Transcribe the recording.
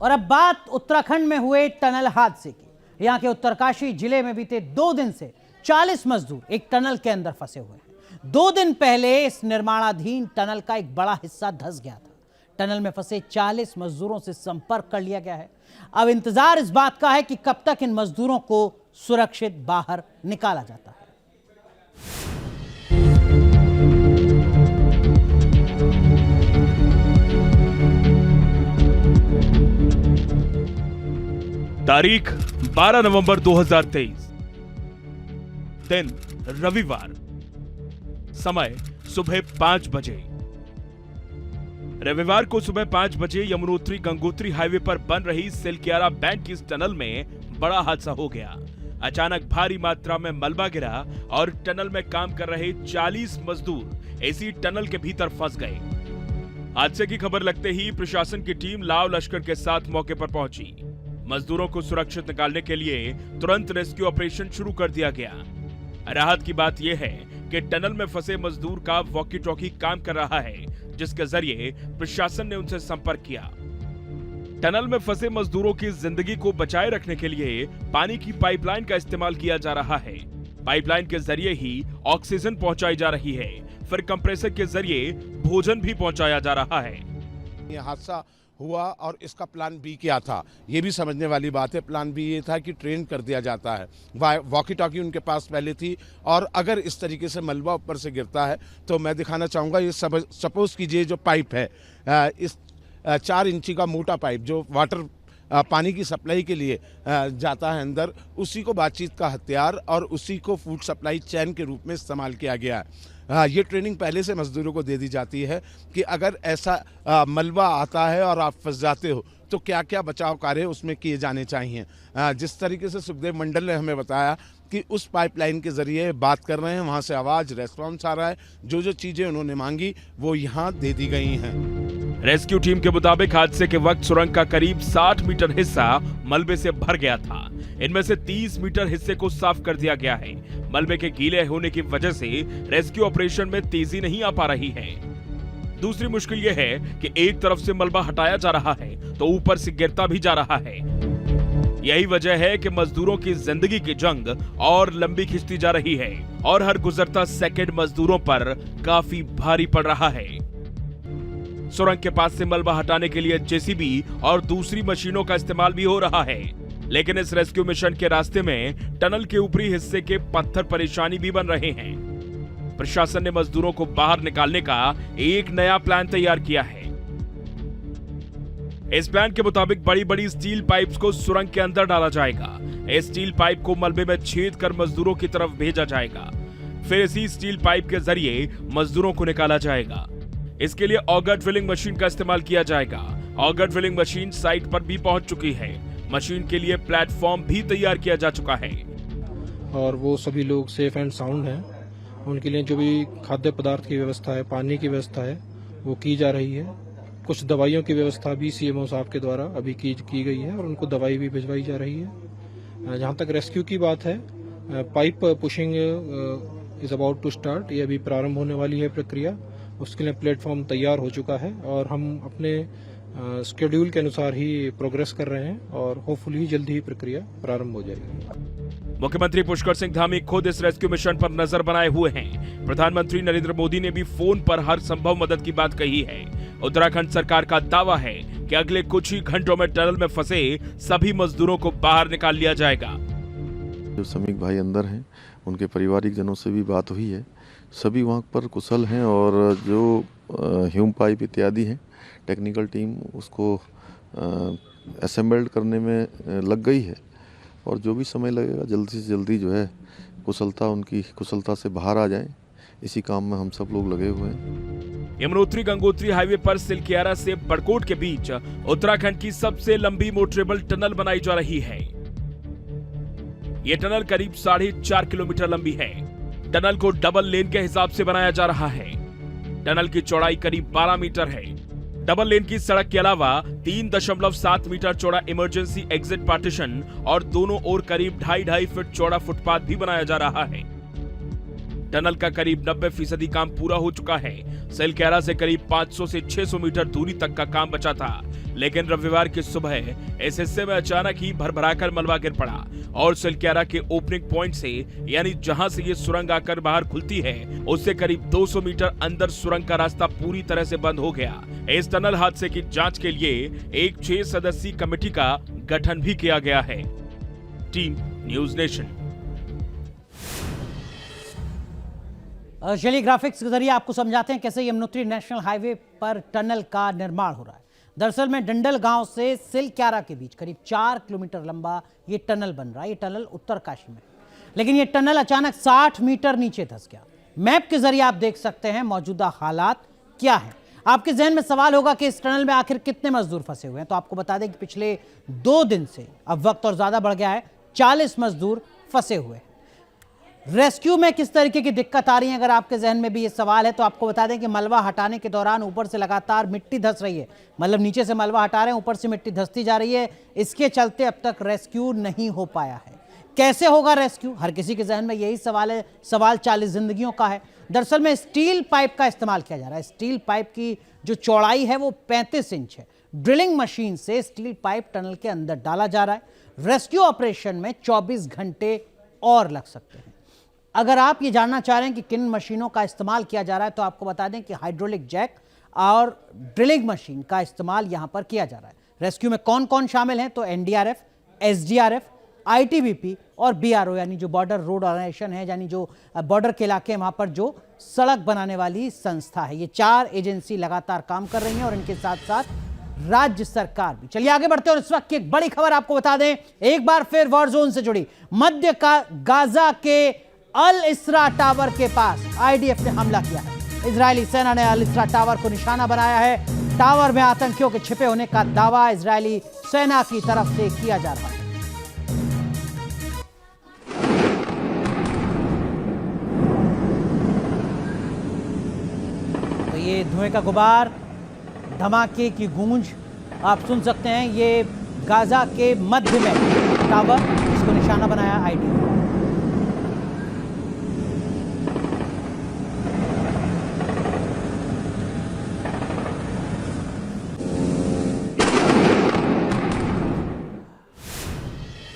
और अब बात उत्तराखंड में हुए टनल हादसे की। यहां के उत्तरकाशी जिले में बीते 2 दिन से 40 मजदूर एक टनल के अंदर फंसे हुए हैं। 2 दिन पहले इस निर्माणाधीन टनल का एक बड़ा हिस्सा धंस गया था। टनल में फंसे 40 मजदूरों से संपर्क कर लिया गया है। अब इंतजार इस बात का है कि कब तक इन मजदूरों को सुरक्षित बाहर निकाला जाता है। तारीख 12 नवंबर 2023, दिन रविवार, समय सुबह 5 बजे। रविवार को सुबह 5 बजे यमुनोत्री गंगोत्री हाईवे पर बन रही सिलक्यारा बैंक की इस टनल में बड़ा हादसा हो गया। अचानक भारी मात्रा में मलबा गिरा और टनल में काम कर रहे 40 मजदूर इसी टनल के भीतर फंस गए। हादसे की खबर लगते ही प्रशासन की टीम लाव लश्कर के साथ मौके पर पहुंची। मजदूरों को सुरक्षित निकालने के लिए तुरंत रेस्क्यू ऑपरेशन शुरू कर दिया गया। राहत की बात यह है कि टनल में फंसे मजदूर का वॉकी टॉकी काम कर रहा है, जिसके जरिए प्रशासन ने उनसे संपर्क किया। टनल में फंसे मजदूरों की जिंदगी को बचाए रखने के लिए पानी की पाइपलाइन का इस्तेमाल किया जा रहा है। पाइपलाइन के जरिए ही ऑक्सीजन पहुंचाई जा रही है, फिर कंप्रेसर के जरिए भोजन भी पहुंचाया जा रहा है। यह हादसा हुआ और इसका प्लान बी क्या था, ये भी समझने वाली बात है। प्लान बी ये था कि ट्रेन कर दिया जाता है। वॉकी टॉकी उनके पास पहले थी और अगर इस तरीके से मलबा ऊपर से गिरता है तो मैं दिखाना चाहूँगा, ये सपोज कीजिए जो पाइप है, इस 4 इंची का मोटा पाइप जो वाटर पानी की सप्लाई के लिए जाता है अंदर, उसी को बातचीत का हथियार और उसी को फूड सप्लाई चैन के रूप में इस्तेमाल किया गया है। ये ट्रेनिंग पहले से मजदूरों को दे दी जाती है कि अगर ऐसा मलबा आता है और आप फंस जाते हो तो क्या क्या बचाव कार्य उसमें किए जाने चाहिए। जिस तरीके से सुखदेव मंडल ने हमें बताया कि उस पाइपलाइन के जरिए बात कर रहे हैं, वहाँ से आवाज़ रेस्पॉन्स आ रहा है। जो जो चीज़ें उन्होंने मांगी वो यहाँ दे दी गई हैं। रेस्क्यू टीम के मुताबिक हादसे के वक्त सुरंग का करीब 60 मीटर हिस्सा मलबे से भर गया था। इनमें से 30 मीटर हिस्से को साफ कर दिया गया है। मलबे के गीले होने की वजह से रेस्क्यू ऑपरेशन में तेजी नहीं आ पा रही है। दूसरी मुश्किल यह है कि एक तरफ से मलबा हटाया जा रहा है तो ऊपर से गिरता भी जा रहा है। यही वजह है कि मजदूरों की जिंदगी की जंग और लंबी खिंचती जा रही है और हर गुजरता सेकंड मजदूरों पर काफी भारी पड़ रहा है। सुरंग के पास से मलबा हटाने के लिए जेसीबी और दूसरी मशीनों का इस्तेमाल भी हो रहा है, लेकिन इस रेस्क्यू मिशन के रास्ते में टनल के ऊपरी हिस्से के पत्थर परेशानी भी बन रहे हैं। प्रशासन ने मजदूरों को बाहर निकालने का एक नया प्लान तैयार किया है। इस प्लान के मुताबिक बड़ी बड़ी स्टील पाइप्स को सुरंग के अंदर डाला जाएगा। इस स्टील पाइप को मलबे में छेद कर मजदूरों की तरफ भेजा जाएगा। फिर इसी स्टील पाइप के जरिए मजदूरों को निकाला जाएगा। इसके लिए ऑगर ड्रिलिंग मशीन का इस्तेमाल किया जाएगा। ऑगर ड्रिलिंग मशीन साइट पर भी पहुंच चुकी है। मशीन के लिए प्लेटफॉर्म भी तैयार किया जा चुका है और वो सभी लोग सेफ एंड साउंड हैं। उनके लिए जो भी खाद्य पदार्थ की व्यवस्था है, पानी की व्यवस्था है, वो की जा रही है। कुछ दवाइयों की व्यवस्था भी सीएमओ साहब के द्वारा अभी की गई है और उनको दवाई भी भिजवाई जा रही है। जहाँ तक रेस्क्यू की बात है, pipe pushing is about to start. ये अभी प्रारंभ होने वाली है प्रक्रिया। उसके लिए प्लेटफॉर्म तैयार हो चुका है और हम अपने शेड्यूल के अनुसार ही प्रोग्रेस कर रहे हैं और होपफुली जल्द ही प्रक्रिया प्रारंभ हो जाएगी। मुख्यमंत्री पुष्कर सिंह धामी खुद इस रेस्क्यू मिशन पर नजर बनाए हुए हैं। प्रधानमंत्री नरेंद्र मोदी ने भी फोन पर हर संभव मदद की बात कही है। उत्तराखंड सरकार का दावा है कि अगले कुछ ही घंटों में टनल में फंसे सभी मजदूरों को बाहर निकाल लिया जाएगा। जो श्रमिक भाई अंदर हैं, उनके पारिवारिक जनों से भी बात हुई है। सभी वहाँ पर कुशल हैं और जो ह्यूम पाइप इत्यादि हैं, टेक्निकल टीम उसको असेंबल्ड करने में लग गई है और जो भी समय लगेगा जल्दी से जल्दी जो है उनकी कुशलता से बाहर आ जाएं, इसी काम में हम सब लोग लगे हुए हैं। यमुनोत्री गंगोत्री हाईवे पर सिलक्यारा से बड़कोट के बीच उत्तराखंड की सबसे लंबी मोटरेबल टनल बनाई जा रही है। यह टनल करीब 4.5 किलोमीटर लंबी है। टनल को डबल लेन के हिसाब से बनाया जा रहा है। टनल की चौड़ाई करीब 12 मीटर है। डबल लेन की सड़क के अलावा 3.7 मीटर चौड़ा इमरजेंसी एग्जिट पार्टीशन और दोनों ओर करीब 2.5 फीट चौड़ा फुटपाथ भी बनाया जा रहा है। टनल का करीब 90% काम पूरा हो चुका है। सिलक्यारा से करीब 500 से 600 मीटर दूरी तक का काम बचा था, लेकिन रविवार की सुबह इस हिस्से में अचानक ही भरभराकर मलबा गिर पड़ा और सिलक्यारा के ओपनिंग पॉइंट से, यानी जहां से ये सुरंग आकर बाहर खुलती है, उससे करीब 200 मीटर अंदर सुरंग का रास्ता पूरी तरह से बंद हो गया। इस टनल हादसे की जांच के लिए एक 6 सदस्यीय कमेटी का गठन भी किया गया है। Team news nation. चलिए ग्राफिक्स के जरिए आपको समझाते हैं कैसे यमुनोत्री नेशनल हाईवे पर टनल का निर्माण हो रहा है। दरअसल में डंडल गांव से सिलक्यारा के बीच करीब 4 किलोमीटर लंबा ये टनल बन रहा है। ये टनल उत्तरकाशी में, लेकिन ये टनल अचानक 60 मीटर नीचे धंस गया। मैप के जरिए आप देख सकते हैं मौजूदा हालात क्या है। आपके जहन में सवाल होगा कि इस टनल में आखिर कितने मजदूर फंसे हुए हैं। तो आपको बता दें कि पिछले 2 दिन से, अब वक्त और ज्यादा बढ़ गया है, 40 मजदूर फंसे हुए हैं। रेस्क्यू में किस तरीके की दिक्कत आ रही है, अगर आपके जहन में भी ये सवाल है, तो आपको बता दें कि मलबा हटाने के दौरान ऊपर से लगातार मिट्टी धंस रही है। मतलब नीचे से मलबा हटा रहे हैं, ऊपर से मिट्टी धंसती जा रही है। इसके चलते अब तक रेस्क्यू नहीं हो पाया है। कैसे होगा रेस्क्यू, हर किसी के जहन में यही सवाल है। सवाल 40 जिंदगियों का है। दरअसल में स्टील पाइप का इस्तेमाल किया जा रहा है। स्टील पाइप की जो चौड़ाई है वो 35 इंच है। ड्रिलिंग मशीन से स्टील पाइप टनल के अंदर डाला जा रहा है। रेस्क्यू ऑपरेशन में 24 घंटे और लग सकते हैं। अगर आप ये जानना चाह रहे हैं कि किन मशीनों का इस्तेमाल किया जा रहा है, तो आपको बता दें कि हाइड्रोलिक जैक और ड्रिलिंग मशीन का इस्तेमाल यहां पर किया जा रहा है। रेस्क्यू में कौन कौन शामिल हैं, तो एनडीआरएफ, एसडीआरएफ, आईटीबीपी और बीआरओ, यानी जो बॉर्डर रोड ऑर्गेनाइजेशन है, यानी जो बॉर्डर के इलाके हैं वहां पर जो सड़क बनाने वाली संस्था है। ये 4 एजेंसी लगातार काम कर रही हैं और इनके साथ साथ राज्य सरकार भी। चलिए आगे बढ़ते हैं और इस वक्त की एक बड़ी खबर आपको बता दें, एक बार फिर वॉर जोन से जुड़ी। मध्य का गाजा के अल इसरा टावर के पास आईडीएफ ने हमला किया है। इजरायली सेना ने अल इसरा टावर को निशाना बनाया है। टावर में आतंकियों के छिपे होने का दावा इजरायली सेना की तरफ से किया जा रहा है। तो ये धुएं का गुबार, धमाके की गूंज आप सुन सकते हैं। ये गाजा के मध्य में टावर, जिसको निशाना बनाया आईडीएफ।